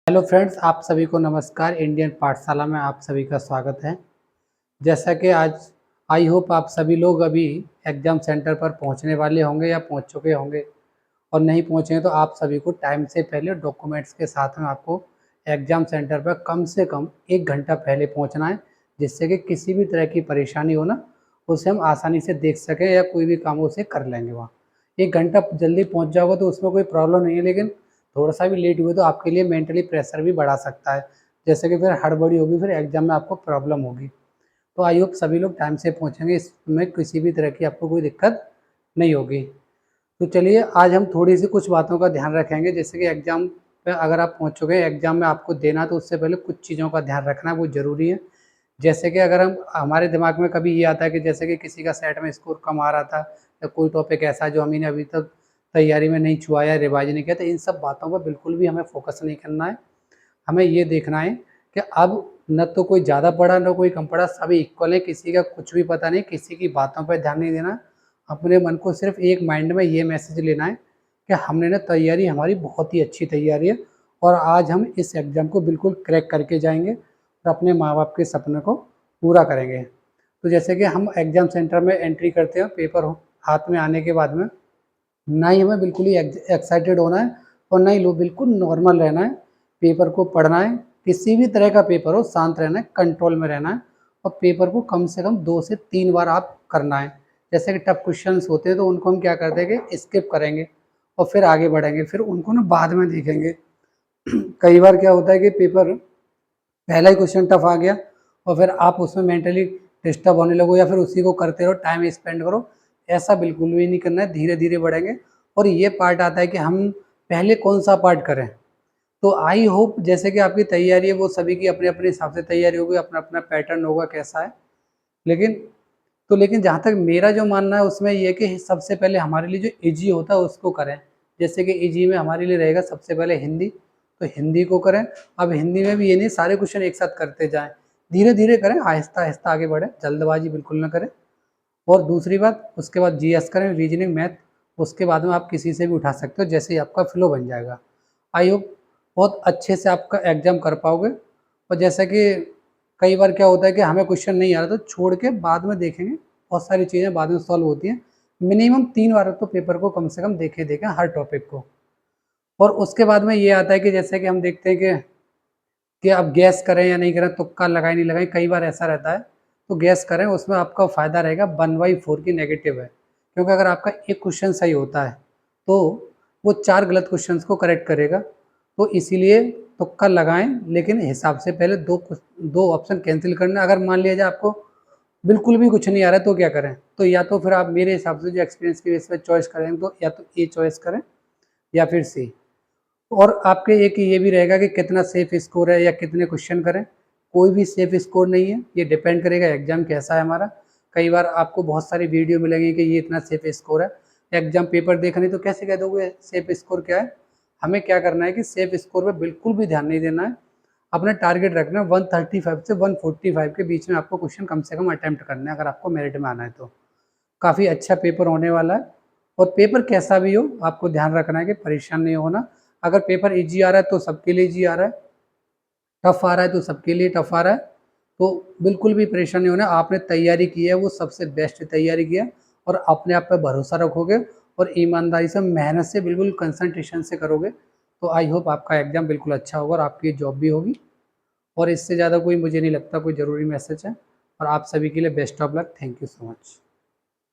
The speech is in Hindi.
हेलो फ्रेंड्स, आप सभी को नमस्कार। इंडियन पाठशाला में आप सभी का स्वागत है। जैसा कि आज आई होप आप सभी लोग अभी एग्ज़ाम सेंटर पर पहुंचने वाले होंगे या पहुंच चुके होंगे, और नहीं पहुंचे हैं तो आप सभी को टाइम से पहले डॉक्यूमेंट्स के साथ में आपको एग्ज़ाम सेंटर पर कम से कम 1 घंटा पहले पहुंचना है, जिससे कि किसी भी तरह की परेशानी हो ना, उसे हम आसानी से देख सकें या कोई भी काम उसे कर लेंगे वहाँ। 1 घंटा जल्दी पहुँच जाओगे तो उसमें कोई प्रॉब्लम नहीं है, लेकिन थोड़ा-सा भी लेट हुए तो आपके लिए मेंटली प्रेशर भी बढ़ा सकता है। जैसे कि फिर हड़बड़ी होगी, फिर एग्ज़ाम में आपको प्रॉब्लम होगी। तो आई होप सभी लोग टाइम से पहुँचेंगे, इसमें किसी भी तरह की आपको कोई दिक्कत नहीं होगी। तो चलिए आज हम थोड़ी-सी कुछ बातों का ध्यान रखेंगे, जैसे कि एग्ज़ाम पे अगर आप पहुँच चुके हैं, एग्ज़ाम में आपको देना तो उससे पहले कुछ चीज़ों का ध्यान रखना वो ज़रूरी है। जैसे कि अगर हम हमारे दिमाग में कभी ये आता है कि जैसे कि किसी का सेट में स्कोर कम आ रहा था, या कोई टॉपिक ऐसा है जो हमने अभी तक तैयारी में नहीं छुआ या रिवाइज़ नहीं किया, तो इन सब बातों पर बिल्कुल भी हमें फ़ोकस नहीं करना है। हमें ये देखना है कि अब न तो कोई ज़्यादा पढ़ा, ना कोई कम पढ़ा, सभी इक्वल है, किसी का कुछ भी पता नहीं, किसी की बातों पे ध्यान नहीं देना। अपने मन को सिर्फ़ एक माइंड में ये मैसेज लेना है कि हमने ना तैयारी हमारी बहुत ही अच्छी तैयारी है, और आज हम इस एग्ज़ाम को बिल्कुल क्रैक करके जाएँगे और अपने माँ-बाप के सपने को पूरा करेंगे। तो जैसे कि हम एग्ज़ाम सेंटर में एंट्री करते हैं, पेपर हो हाथ में आने के बाद में, ना ही हमें बिल्कुल ही एक्साइटेड होना है और ना ही लो, बिल्कुल नॉर्मल रहना है। पेपर को पढ़ना है, किसी भी तरह का पेपर हो शांत रहना है, कंट्रोल में रहना है, और पेपर को कम से कम 2 से 3 बार आप करना है। जैसे कि टफ क्वेश्चंस होते हैं तो उनको हम क्या करते हैं कि स्किप करेंगे और फिर आगे बढ़ेंगे, फिर उनको ना बाद में देखेंगे। कई बार क्या होता है कि पेपर पहला ही क्वेश्चन टफ आ गया और फिर आप उसमें मेंटली डिस्टर्ब होने लगो, या फिर उसी को करते रहो, टाइम स्पेंड करो। ऐसा बिल्कुल भी नहीं करना है, धीरे-धीरे बढ़ेंगे। और ये पार्ट आता है कि हम पहले कौन-सा पार्ट करें। तो आई होप जैसे कि आपकी तैयारी है वो सभी की अपने-अपने हिसाब से तैयारी होगी, अपना-अपना पैटर्न होगा कैसा है। लेकिन लेकिन जहाँ तक मेरा जो मानना है उसमें ये है कि सबसे पहले हमारे लिए जो ईज़ी होता है उसको करें। जैसे कि ईज़ी में हमारे लिए रहेगा सबसे पहले हिंदी, तो हिंदी को करें। अब हिंदी में भी ये नहीं सारे क्वेश्चन एक साथ करते जाएँ, धीरे-धीरे करें, आहिस्ता-आहिस्ता आगे बढ़ें, जल्दबाजी बिल्कुल ना करें। और दूसरी बात, उसके बाद जीएस करें, रीजनिंग, मैथ, उसके बाद में आप किसी से भी उठा सकते हो, जैसे ही आपका फ्लो बन जाएगा। आई होप बहुत अच्छे से आपका एग्ज़ाम कर पाओगे। और जैसा कि कई बार क्या होता है कि हमें क्वेश्चन नहीं आ रहा तो छोड़ के बाद में देखेंगे, बहुत सारी चीज़ें बाद में सॉल्व होती हैं। मिनिमम 3 बार तो पेपर को कम से कम देखें हर टॉपिक को। और उसके बाद में ये आता है कि जैसे कि हम देखते हैं कि अब गैस करें या नहीं करें, तुक्का लगाएँ नहीं लगाएँ, कई बार ऐसा रहता है। तो गैस करें, उसमें आपका फ़ायदा रहेगा, 1/4 की नेगेटिव है। क्योंकि अगर आपका एक क्वेश्चन सही होता है, तो वो 4 गलत क्वेश्चंस को करेक्ट करेगा। तो इसीलिए तुक्का लगाएँ, लेकिन हिसाब से पहले 2 ऑप्शन कैंसल करना। अगर मान लिया जाए आपको बिल्कुल भी कुछ नहीं आ रहा है तो क्या करें? तो या तो फिर आप मेरे हिसाब से जो एक्सपीरियंस की बेस पे चॉइस करें, तो या तो ए चॉइस करें या फिर सी। और आपके एक ये भी रहेगा कि कितना सेफ स्कोर है या कितने क्वेश्चन करें। कोई भी सेफ स्कोर नहीं है, ये डिपेंड करेगा एग्ज़ाम कैसा है हमारा। कई बार आपको बहुत सारी वीडियो मिलेंगी कि ये इतना सेफ स्कोर है, एग्ज़ाम पेपर देखा नहीं तो कैसे कह दोगे सेफ स्कोर क्या है। हमें क्या करना है कि सेफ स्कोर पे बिल्कुल भी ध्यान नहीं देना है। अपना टारगेट रखना है 135 से 145 के बीच में आपको क्वेश्चन कम से कम अटेम्प्ट करना है, अगर आपको मेरिट में आना है तो। काफ़ी अच्छा पेपर होने वाला है। और पेपर कैसा भी हो, आपको ध्यान रखना है कि परेशान नहीं होना। अगर पेपर ईज़ी आ रहा है तो सबके लिए ईज़ी आ रहा है, टफ़ आ रहा है तो सबके लिए टफ़ आ रहा है। तो बिल्कुल भी परेशान नहीं होना, आपने तैयारी की है वो सबसे बेस्ट तैयारी की है, और अपने आप पे भरोसा रखोगे और ईमानदारी से, मेहनत से, बिल्कुल कंसंट्रेशन से करोगे, तो आई होप आपका एग्ज़ाम बिल्कुल अच्छा होगा और आपकी जॉब भी होगी। और इससे ज़्यादा कोई मुझे नहीं लगता कोई ज़रूरी मैसेज है। और आप सभी के लिए best of luck. Thank you so much.